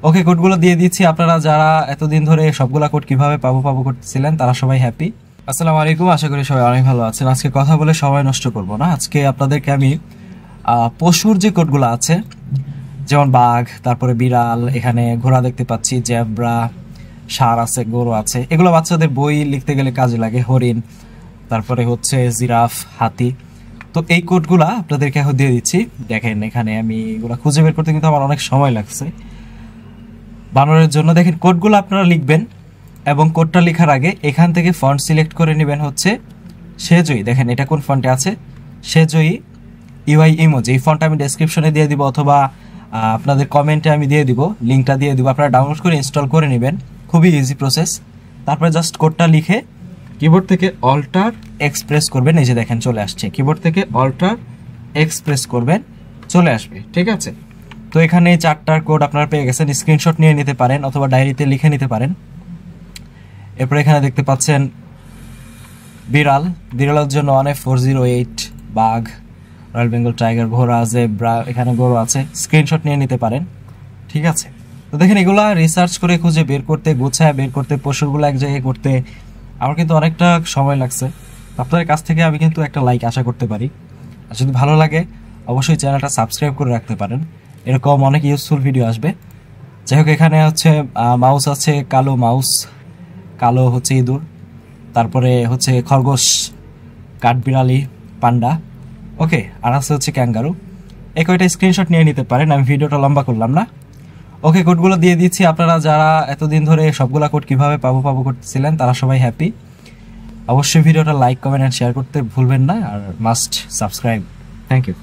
ওকে, কোডগুলো দিয়ে দিচ্ছি। আপনারা যারা এতদিন ধরে সবগুলা কোড কিভাবে পাবো করতেছিলেন তারা সবাই হ্যাপি। আসসালামু আলাইকুম, আশা করি সবাই অনেক ভালো আছেন। আজকে কথা বলে সময় নষ্ট করব না। আজকে আপনাদেরকে আমি পশুর যে কোডগুলো আছে, যেমন বাঘ, তারপরে বিড়াল, এখানে ঘোড়া দেখতে পাচ্ছি, জেব্রা, ষাঁড় আছে, গরু আছে, এগুলো বাচ্চাদের বই লিখতে গেলে কাজে লাগে। হরিণ, তারপরে হচ্ছে জিরাফ, হাতি। তো এই কোডগুলা আপনাদেরকে এখন দিয়ে দিচ্ছি। দেখেন এখানে আমি এগুলো খুঁজে বের করতে কিন্তু আমার অনেক সময় লাগছে বানানোর জন্য। দেখেন কোডগুলো আপনারা লিখবেন এবং কোডটা লেখার আগে এখান থেকে ফন্ট সিলেক্ট করে নেবেন হচ্ছে সেজয়ী। দেখেন এটা কোন ফন্টে আছে, সেজয়ী ইউআই ইমোজি। এই ফন্ট আমি ডেসক্রিপশনে দিয়ে দিব অথবা আপনাদের কমেন্টে আমি দিয়ে দিব, লিঙ্কটা দিয়ে দিব। আপনারা ডাউনলোড করে ইনস্টল করে নেবেন, খুবই ইজি প্রসেস। তারপরে জাস্ট কোডটা লিখে কিবোর্ড থেকে অল্টার এক্সপ্রেস করবেন। এই যে দেখেন চলে আসছে, কিবোর্ড থেকে অল্টার এক্সপ্রেস করবেন, চলে আসবে। ঠিক আছে, তো এখানে 4টার কোড আপনারা পেয়ে গেছেন। স্ক্রিনশট নিয়ে নিতে পারেন অথবা ডায়েরিতে লিখে নিতে পারেন। এরপরে এখানে দেখতে পাচ্ছেন বিড়াল, বিড়ালের জন্য 1F408, বাঘ, রয়্যাল বেঙ্গল টাইগার, ঘোড়া, জেব্রা, এখানে গরু আছে। স্ক্রিনশট নিয়ে নিতে পারেন। ঠিক আছে, তো দেখেন এগুলা রিসার্চ করে খুঁজে বের করতে, গোছায় বের করতে, পশুরগুলো এক জায়গায় করতে আমার কিন্তু অনেকটা সময় লাগছে। আপনাদের কাছ থেকে আমি কিন্তু একটা লাইক আশা করতে পারি। আর যদি ভালো লাগে অবশ্যই চ্যানেলটা সাবস্ক্রাইব করে রাখতে পারেন, এরকম অনেক ইউজফুল ভিডিও আসবে। যাই হোক, এখানে হচ্ছে মাউস আছে, কালো মাউস, কালো হচ্ছে ইঁদুর, তারপরে হচ্ছে খরগোশ, কাঠবিড়ালি, পান্ডা, ওকে, আর আছে হচ্ছে ক্যাঙ্গারু। এই কয়টা স্ক্রিনশট নিয়ে নিতে পারেন, আমি ভিডিওটা লম্বা করলাম না। ওকে, কোডগুলো দিয়ে দিচ্ছি। আপনারা যারা এতদিন ধরে সবগুলা কোড কিভাবে পাবো করতেছিলেন তারা সবাই হ্যাপি। অবশ্যই ভিডিওটা লাইক, কমেন্ট অ্যান্ড শেয়ার করতে ভুলবেন না, আর মাস্ট সাবস্ক্রাইব। Thank you.